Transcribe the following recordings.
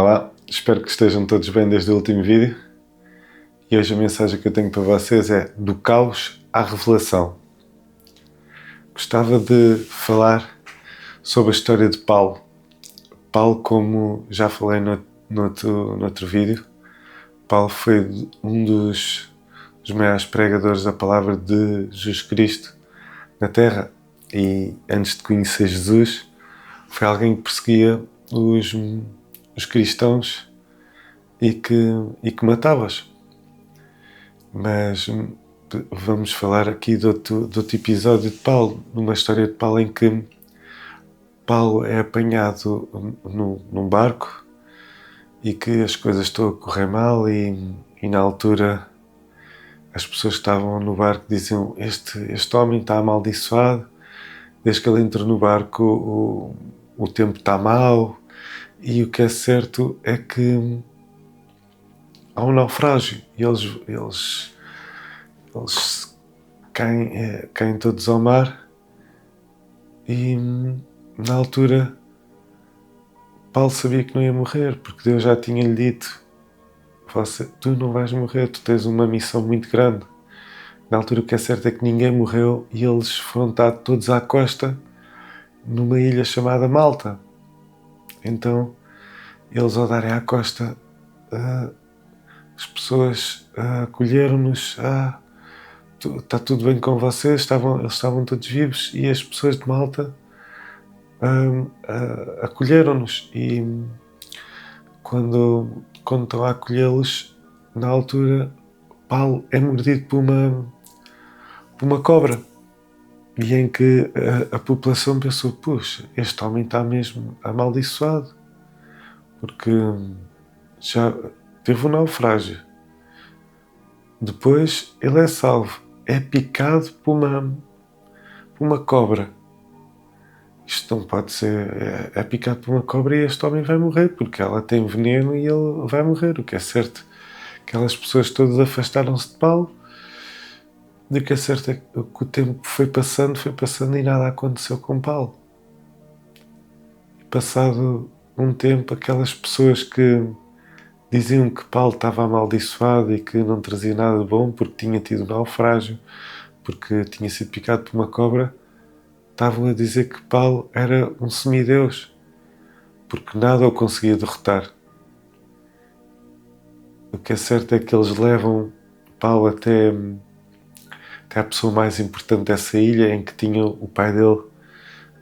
Olá, espero que estejam todos bem desde o último vídeo. E hoje a mensagem que eu tenho para vocês é do caos à revelação. Gostava de falar sobre a história de Paulo. Paulo, como já falei no outro vídeo, Paulo foi um dos maiores pregadores da palavra de Jesus Cristo na Terra. E antes de conhecer Jesus, foi alguém que perseguia os cristãos e que matava-os. Mas vamos falar aqui de outro episódio de Paulo, numa história de Paulo em que Paulo é apanhado num barco e que as coisas estão a correr mal e na altura as pessoas que estavam no barco diziam: este homem está amaldiçoado, desde que ele entrou no barco o tempo está mau. E o que é certo é que há um naufrágio e eles caem todos ao mar. E na altura Paulo sabia que não ia morrer, porque Deus já tinha-lhe dito: tu não vais morrer, tu tens uma missão muito grande. Na altura o que é certo é que ninguém morreu e eles foram dados todos à costa numa ilha chamada Malta. Então eles, ao darem à costa, as pessoas acolheram-nos: está tudo bem com vocês? Eles estavam todos vivos e as pessoas de Malta acolheram-nos. E quando estão a acolhê-los, na altura Paulo é mordido por uma cobra, e em que a população pensou: puxa, este homem está mesmo amaldiçoado, porque já teve um naufrágio, depois ele é salvo, é picado por uma cobra. Isto não pode ser. É picado por uma cobra e este homem vai morrer, porque ela tem veneno e ele vai morrer. O que é certo, aquelas pessoas todas afastaram-se de Paulo. E o que é certo é que o tempo foi passando e nada aconteceu com Paulo. E passado um tempo, aquelas pessoas que diziam que Paulo estava amaldiçoado e que não trazia nada de bom porque tinha tido um naufrágio, porque tinha sido picado por uma cobra, estavam a dizer que Paulo era um semideus, porque nada o conseguia derrotar. O que é certo é que eles levam Paulo até a pessoa mais importante dessa ilha, em que tinha o pai dele,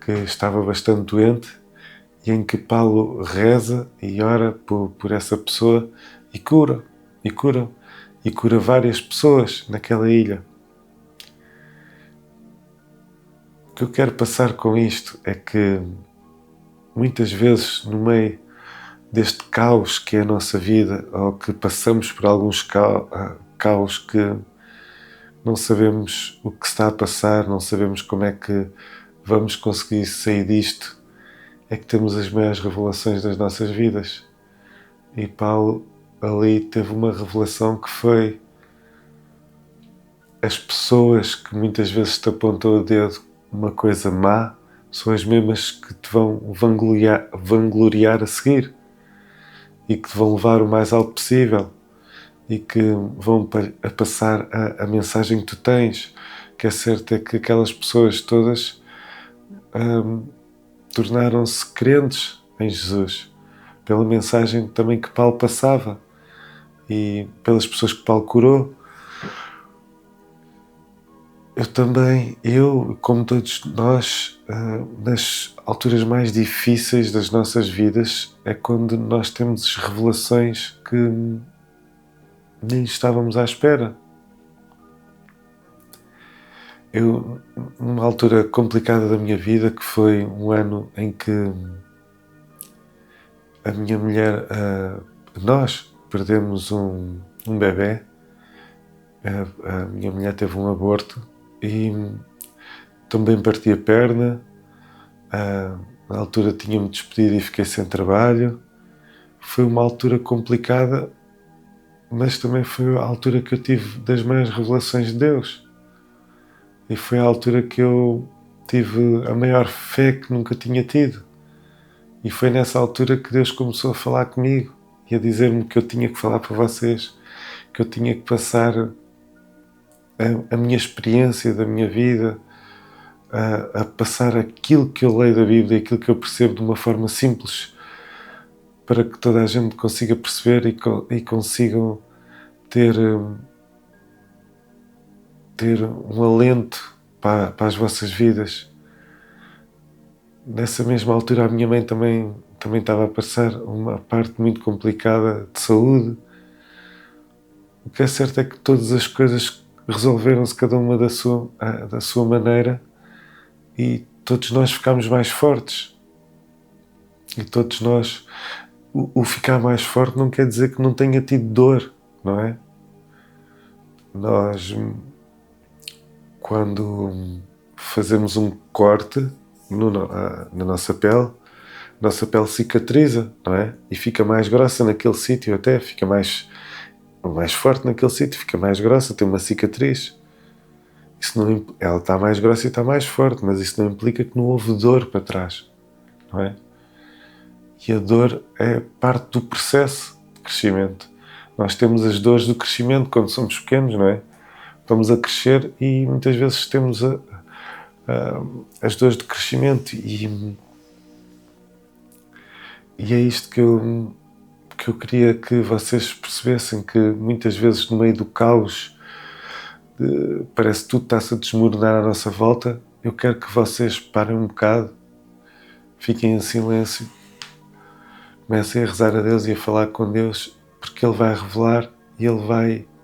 que estava bastante doente, e em que Paulo reza e ora por essa pessoa e cura várias pessoas naquela ilha. O que eu quero passar com isto é que muitas vezes, no meio deste caos que é a nossa vida, ou que passamos por alguns caos que não sabemos o que está a passar, não sabemos como é que vamos conseguir sair disto, é que temos as maiores revelações das nossas vidas. E Paulo ali teve uma revelação que foi: as pessoas que muitas vezes te apontam o dedo uma coisa má são as mesmas que te vão vangloriar a seguir e que te vão levar o mais alto possível e que vão a passar a mensagem que tu tens. Que é certo é que aquelas pessoas todas tornaram-se crentes em Jesus pela mensagem também que Paulo passava e pelas pessoas que Paulo curou. Eu, como todos nós, nas alturas mais difíceis das nossas vidas, é quando nós temos revelações que nem estávamos à espera. Eu, numa altura complicada da minha vida, que foi um ano em que a minha mulher, nós perdemos um bebê, a minha mulher teve um aborto e também parti a perna. Na altura tinha-me despedido e fiquei sem trabalho. Foi uma altura complicada, mas também foi a altura que eu tive das maiores revelações de Deus. E foi a altura que eu tive a maior fé que nunca tinha tido. E foi nessa altura que Deus começou a falar comigo e a dizer-me que eu tinha que falar para vocês, que eu tinha que passar a minha experiência da minha vida, a passar aquilo que eu leio da Bíblia, aquilo que eu percebo de uma forma simples, para que toda a gente consiga perceber e consigam ter um alento para as vossas vidas. Nessa mesma altura a minha mãe também estava a passar uma parte muito complicada de saúde. O que é certo é que todas as coisas resolveram-se cada uma da sua maneira e todos nós ficámos mais fortes. E todos nós... O ficar mais forte não quer dizer que não tenha tido dor, não é? Nós, quando fazemos um corte na nossa pele cicatriza, não é? E fica mais grossa naquele sítio, até fica mais forte naquele sítio, fica mais grossa, tem uma cicatriz. Ela está mais grossa e está mais forte, mas isso não implica que não houve dor para trás, não é? E a dor é parte do processo de crescimento. Nós temos as dores do crescimento quando somos pequenos, não é? Vamos a crescer e muitas vezes temos as dores de crescimento e é isto que eu queria que vocês percebessem, que muitas vezes no meio do caos parece que tudo está-se a desmoronar à nossa volta. Eu quero que vocês parem um bocado, fiquem em silêncio, comecem a rezar a Deus e a falar com Deus, porque Ele vai revelar e Ele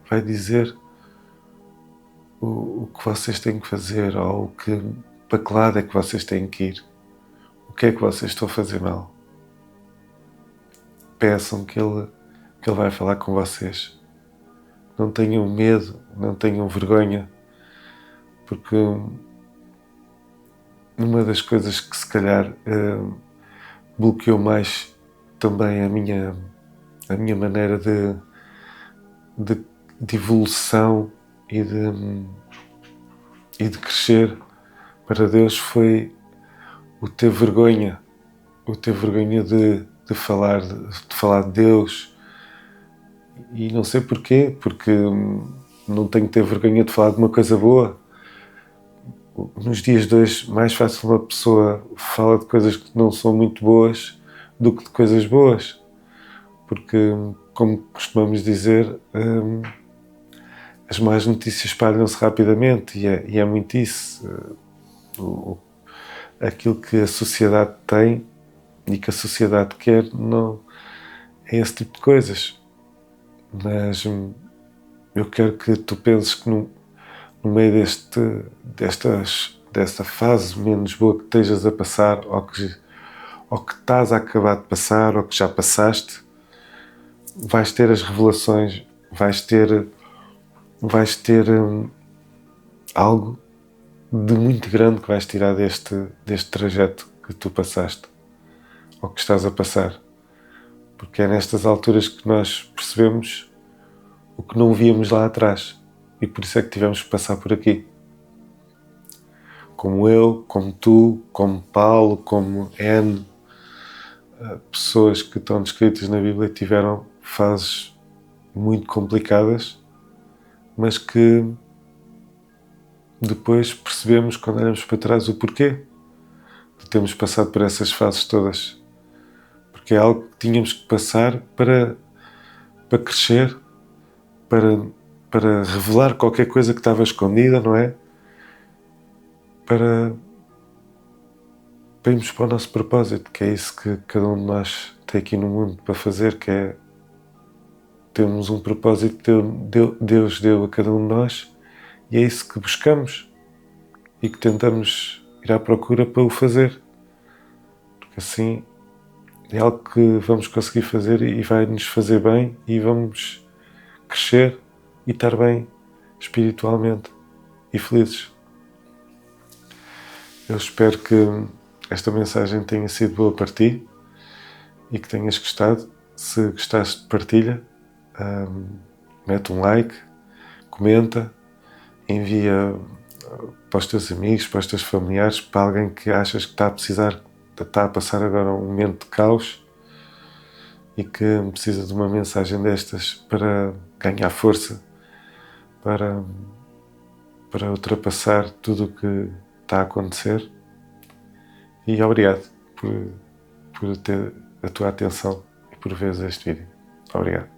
vai dizer o que vocês têm que fazer, ou para que lado é que vocês têm que ir, o que é que vocês estão a fazer mal. Peçam que Ele vai falar com vocês. Não tenham medo, não tenham vergonha, porque uma das coisas que se calhar bloqueou mais também a minha maneira de evolução e de crescer para Deus foi o ter vergonha de falar de Deus. E não sei porquê, porque não tenho que ter vergonha de falar de uma coisa boa. Nos dias de hoje, mais fácil uma pessoa fala de coisas que não são muito boas do que de coisas boas. Porque, como costumamos dizer, as más notícias espalham-se rapidamente e é muito isso. Aquilo que a sociedade tem e que a sociedade quer não é esse tipo de coisas. Mas eu quero que tu penses que no meio desta fase menos boa que estejas a passar, ou que estás a acabar de passar, ou que já passaste, vais ter as revelações, vais ter algo de muito grande que vais tirar deste trajeto que tu passaste, ou que estás a passar. Porque é nestas alturas que nós percebemos o que não víamos lá atrás. E por isso é que tivemos que passar por aqui. Como eu, como tu, como Paulo, como N, pessoas que estão descritas na Bíblia tiveram fases muito complicadas, mas que depois percebemos, quando olhamos para trás, o porquê de termos passado por essas fases todas. Porque é algo que tínhamos que passar para crescer, para revelar qualquer coisa que estava escondida, não é? Para irmos para o nosso propósito, que é isso que cada um de nós tem aqui no mundo para fazer, que é termos um propósito que Deus deu a cada um de nós, e é isso que buscamos e que tentamos ir à procura para o fazer. Porque assim é algo que vamos conseguir fazer e vai nos fazer bem e vamos crescer e estar bem espiritualmente e felizes. Eu espero que esta mensagem tenha sido boa para ti e que tenhas gostado. Se gostaste, partilha, mete um like, comenta, envia para os teus amigos, para os teus familiares, para alguém que achas que está a precisar está a passar agora um momento de caos e que precisa de uma mensagem destas para ganhar força, para ultrapassar tudo o que está a acontecer. E obrigado por ter a tua atenção e por veres este vídeo. Obrigado.